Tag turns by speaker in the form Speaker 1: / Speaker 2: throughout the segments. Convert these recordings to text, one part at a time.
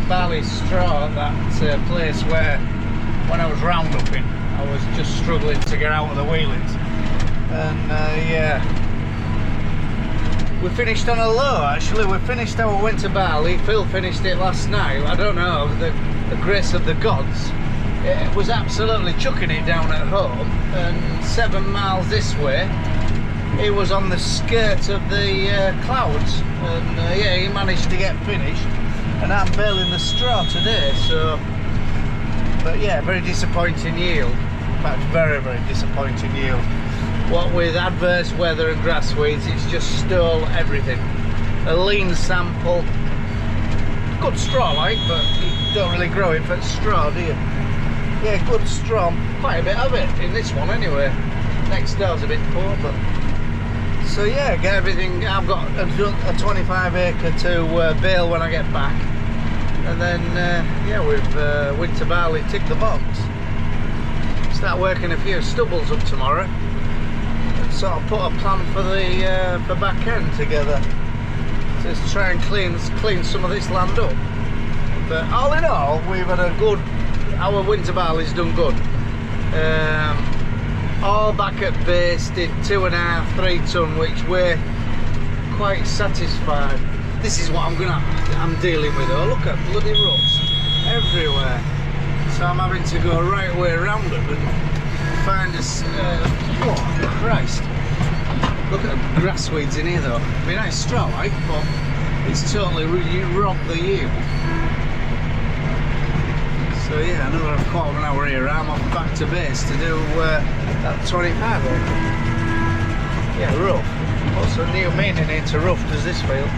Speaker 1: barley straw at that place where, when I was roundupping, I was just struggling to get out of the wheelings. And yeah, we finished on a low actually. We finished our winter barley. Phil finished it last night. I don't know, the grace of the gods. It was absolutely chucking it down at home, and 7 miles this way he was on the skirt of the clouds, and yeah, he managed to get finished, and I'm baling the straw today. So, but yeah, very disappointing yield. In fact, very, very disappointing yield. What with adverse weather and grass weeds, it's just stole everything. A lean sample, good straw like, but you don't really grow it for straw, do you? Yeah, good straw, quite a bit of it in this one anyway. Next door's a bit poor, but so yeah, get everything. I've got a 25 acre to bale when I get back, and then yeah, with winter barley tick the box. Start working a few stubbles up tomorrow, and sort of put a plan for the back end together. Just try and clean some of this land up. But all in all, we've had a good. Our winter barley's done good. All back at base, did 2.5, 3 ton, which we're quite satisfied. This is what I'm dealing with. Oh, look at bloody roots everywhere. So I'm having to go right way around them and find us. Oh Christ! Look at the grass weeds in here though. I mean, nice straw like, but it's totally robbed the yield. So yeah, another quarter of an hour here. I'm off back to base to do that 25 acre. Yeah, rough. What's a new meaning into rough does this feel?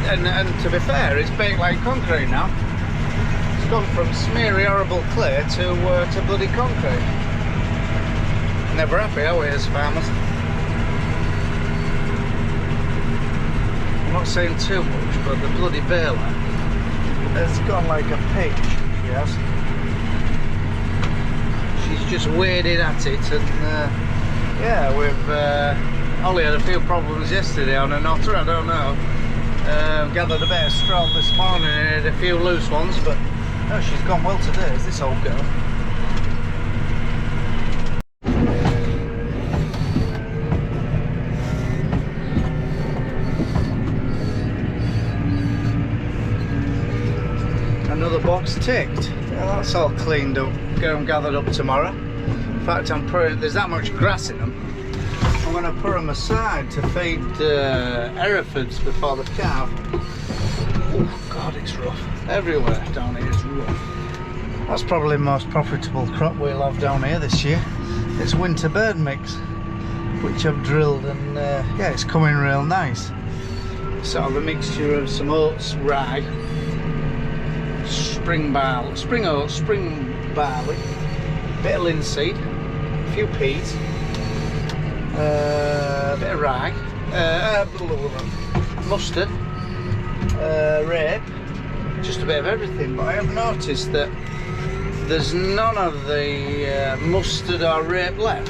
Speaker 1: And to be fair, it's baked like concrete now. It's gone from smeary, horrible clay to bloody concrete. Never happy, are we, as farmers? I'm not saying too much, but the bloody Baler has gone like a pig, yes. She's just waded at it, and yeah, we've only had a few problems yesterday on an otter, I don't know. Gathered a bit of straw this morning and had a few loose ones, but no, she's gone well today, is this old girl. Another box ticked. Yeah, that's all cleaned up. Go and gathered up tomorrow. In fact, there's that much grass in them. I'm going to put them aside to feed Herefords before the calf. Oh God, it's rough. Everywhere down here is rough. That's probably the most profitable crop we'll have down here this year. It's winter bird mix, which I've drilled, and yeah, it's coming real nice. Sort of a mixture of some oats, rye, spring oats, spring barley, bit of linseed, a few peas, a bit of rye, mustard, rape, just a bit of everything. But I have noticed that there's none of the mustard or rape left.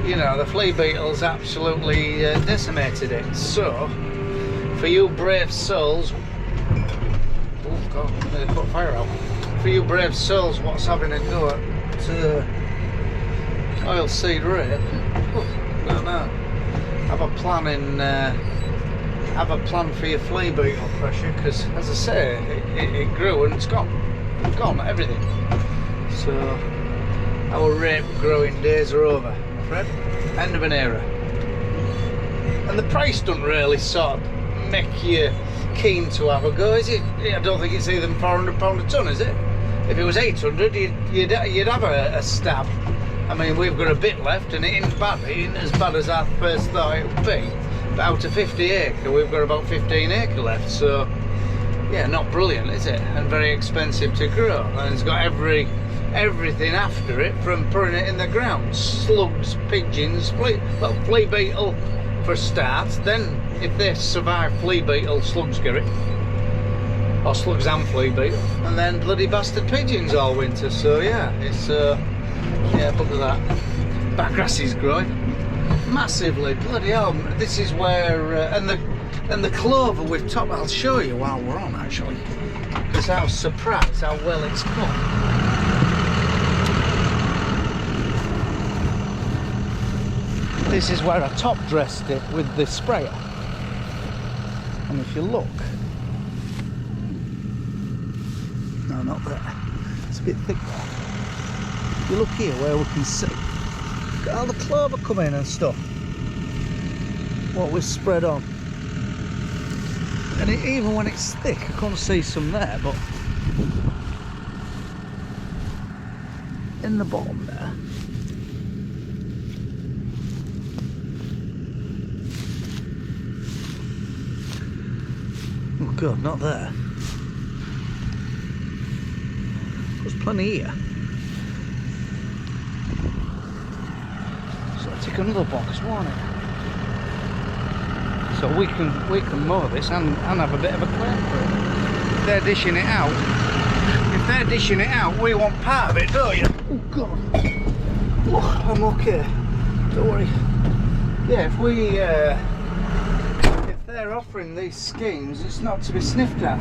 Speaker 1: You know, the flea beetles absolutely decimated it. So, for you brave souls, oh God, they put fire out. For you brave souls, what's having a go at oilseed rape? No. Have a plan for your flea beetle pressure, because as I say, it grew and it's gone, everything. So our rape growing days are over, Fred. End of an era. And the price doesn't really sort of make you keen to have a go, is it? I don't think it's even £400 a tonne, is it? If it was 800, you'd have a stab. I mean, we've got a bit left, and it ain't bad. It ain't as bad as I first thought it would be. But out of 50 acre, we've got about 15 acre left. So, yeah, not brilliant, is it? And very expensive to grow. And it's got everything after it from putting it in the ground. Slugs, pigeons, flea beetle for starts. Then, if they survive flea beetle, slugs get it. Or slugs and flea beetle. And then bloody bastard pigeons all winter. So, yeah, it's... yeah, look at that. That grass is growing massively. Bloody hell, this is where and the And the clover we've topped, I'll show you while we're on actually, because I was surprised how well it's come. This is where I top dressed it with the sprayer. And if you look, no, not there, it's a bit thick there. If you look here where we can see, got all the clover coming and stuff, what we've spread on. And even when it's thick, I can't see some there, but in the bottom there, oh god, not there. There's plenty here. So I'll take another box, won't it? So we can mow this and have a bit of a clear for it. If they're dishing it out, we want part of it, don't you? Oh god. Oh, I'm okay. Don't worry. Yeah, if they're offering these schemes, it's not to be sniffed at.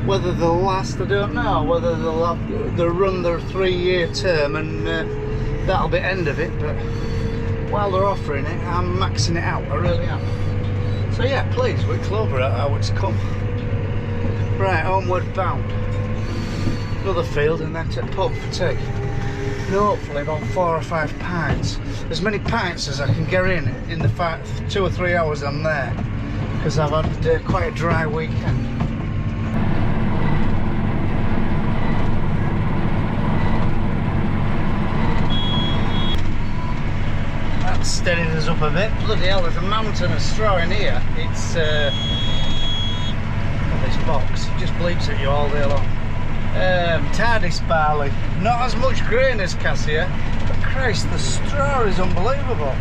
Speaker 1: Whether they'll last, I don't know. Whether they'll run their 3-year term and that'll be the end of it. But while they're offering it, I'm maxing it out. I really am. So yeah, pleased with clover how it's come. Right, homeward bound. Another field and then to the pub for tea. And hopefully about 4 or 5 pints. As many pints as I can get in the 2 or 3 hours I'm there. Because I've had quite a dry weekend. Steadied us up a bit. Bloody hell, there's a mountain of straw in here. It's this box, it just bleeps at you all day long. TARDIS barley, not as much grain as cassia, but Christ, the straw is unbelievable.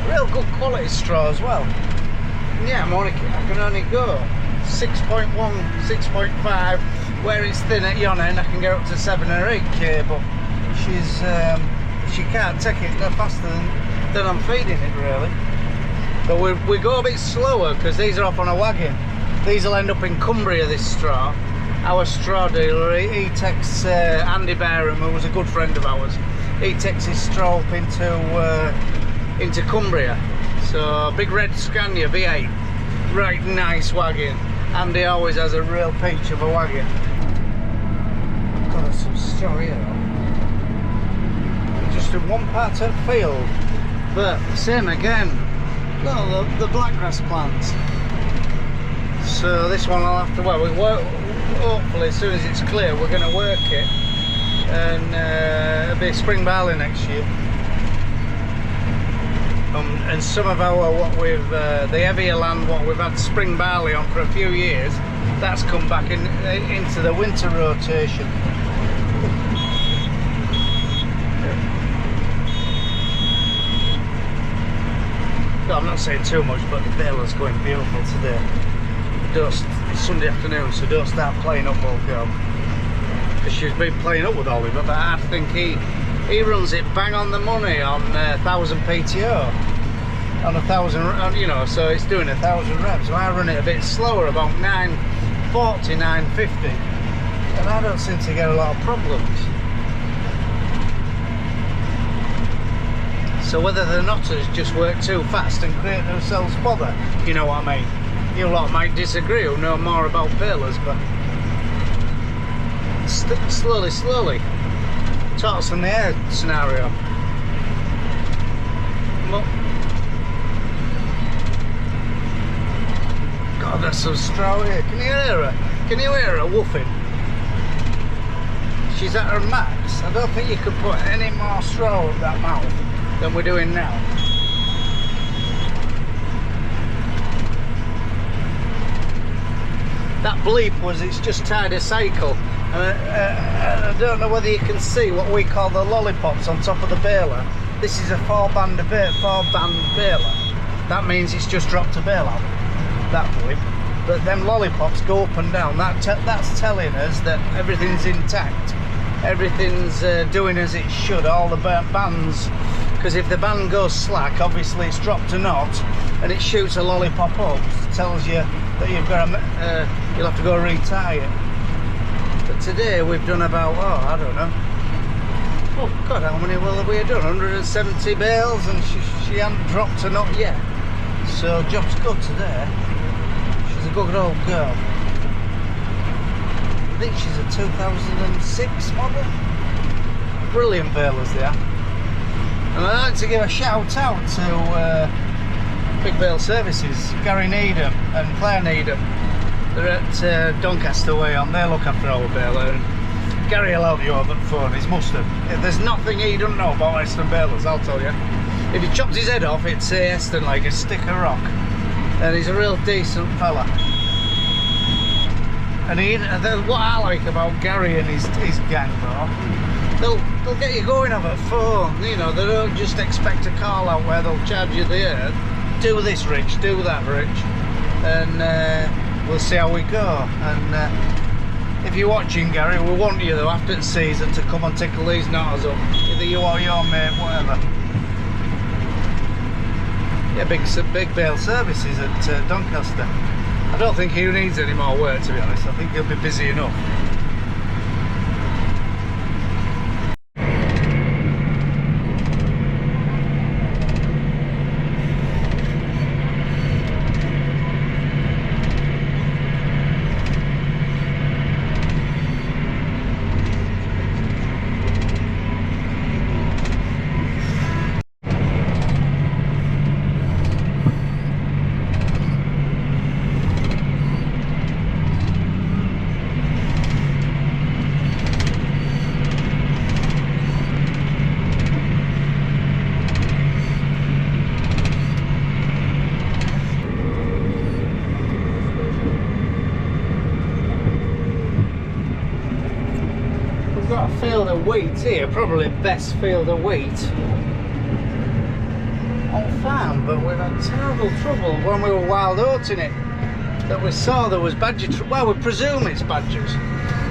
Speaker 1: Real good quality straw as well. And yeah, I can only go 6.1, 6.5, where it's thin at yon end I can go up to 7 or 8k, but she can't take it no faster than I'm feeding it really. But we go a bit slower because these are off on a wagon. These will end up in Cumbria, this straw. Our straw dealer, he takes Andy Barham, who was a good friend of ours, he takes his straw up into Cumbria. So big red Scania V8, right nice wagon. Andy always has a real peach of a wagon. Got some straw here though. Just in one part of the field. But same again, no, the blackgrass plants. So this one I'll have to, well, hopefully as soon as it's clear we're going to work it, and it'll be spring barley next year. And some of our, the heavier land, what we've had spring barley on for a few years, that's come back into the winter rotation. I'm not saying too much, but the Baler's going beautiful today. It's Sunday afternoon, so don't start playing up, old girl. Because she's been playing up with Oliver, but I think he runs it bang on the money on 1000 PTO. On 1000, you know, so it's doing 1000 reps. So I run it a bit slower, about 940, 950. And I don't seem to get a lot of problems. So whether the knotters just work too fast and create themselves bother, if you know what I mean. You lot might disagree or know more about Balers, but slowly. Tortoise in the air scenario. God, that's so straw here. Can you hear her? Can you hear her woofing? She's at her max. I don't think you could put any more straw up that mouth than we're doing now. That bleep was, it's just tied a cycle. I don't know whether you can see what we call the lollipops on top of the baler. This is a 4-band baler. That means it's just dropped a baler, that bleep. But them lollipops go up and down. That's telling us that everything's intact. Everything's doing as it should, all the bands. Because if the band goes slack, obviously it's dropped a knot and it shoots a lollipop up, tells you that you've got you'll have to go retie it. But today we've done about, oh, I don't know, oh god, how many will have we done? 170 bales, and she hadn't dropped a nut yet. So job's good today. She's a good old girl. I think she's a 2006 model. Brilliant balers they are. And I'd like to give a shout out to Big Bale Services, Gary Needham and Claire Needham. They're at Doncaster Way on. They look after our baler. And Gary will help you over the phone. He's mustard. There's nothing he doesn't know about Hesston balers, I'll tell you. If he chopped his head off, it'd say Hesston like a stick of rock. And he's a real decent fella. And what I like about Gary and his gang though, they'll get you going over the phone. You know, they don't just expect a call out where they'll charge you the earth. Do this, Rich, do that, Rich, and we'll see how we go. And if you're watching, Gary, we want you though after the season to come and tickle these knotters up, either you or your mate, whatever. Yeah, Big Bale Services at Doncaster. I don't think he needs any more work, to be honest. I think he'll be busy enough. Got a field of wheat here, probably best field of wheat on farm, but we've had terrible trouble when we were wild oating it, that we saw there was badger, well, we presume it's badgers,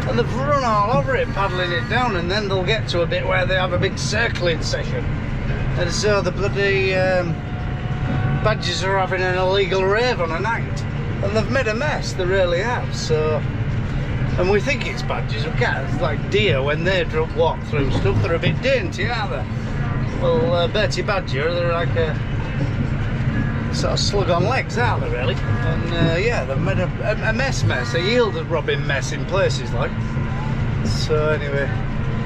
Speaker 1: and they've run all over it paddling it down, and then they'll get to a bit where they have a big circling session, and so the bloody badgers are having an illegal rave on a night, and they've made a mess, they really have. So, and we think it's badgers or cats, like deer, when they walk through stuff, they're a bit dainty, aren't they? Well, Bertie Badger, they're like a sort of slug on legs, aren't they, really? And yeah, they've made a mess, a yield robbing mess in places, like. So anyway,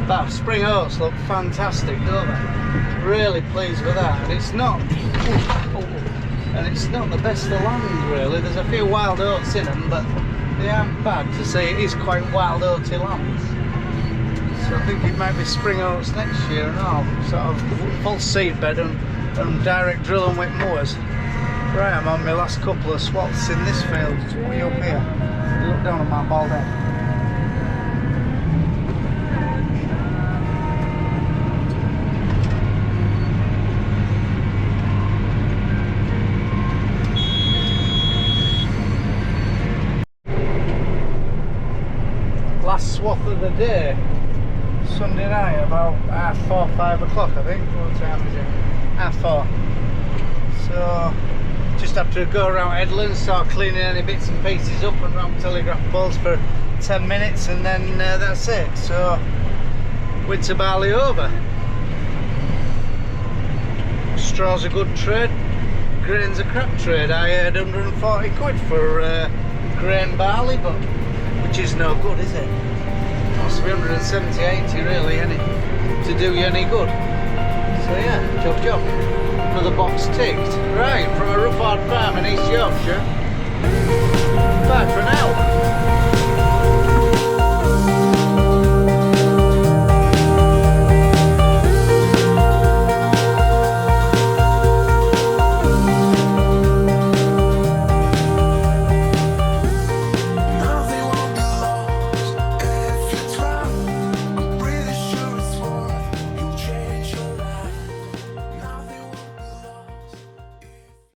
Speaker 1: that spring oats look fantastic, don't they? Really pleased with that, and it's not, the best of land, really. There's a few wild oats in them, but they aren't bad to say. It is quite wild oaty land. So I think it might be spring oats next year and all. Sort of full seed bed and direct drill and whip mowers. Right, I'm on my last couple of swaths in this field. Just way up here. You look down on my bald head. Last swath of the day, Sunday night, about 4:30, 5 o'clock, I think. What time is it? 4:30. So just have to go around Headland, start cleaning any bits and pieces up and round telegraph poles for 10 minutes, and then that's it. So winter barley over. Straw's a good trade, grain's a crap trade. I had 140 quid for grain barley, but which is no good, is it? Must be 170, 80 really, ain't it? To do you any good. So yeah, job. Another box ticked. Right, from a rough hard farm in East Yorkshire. Bye for now.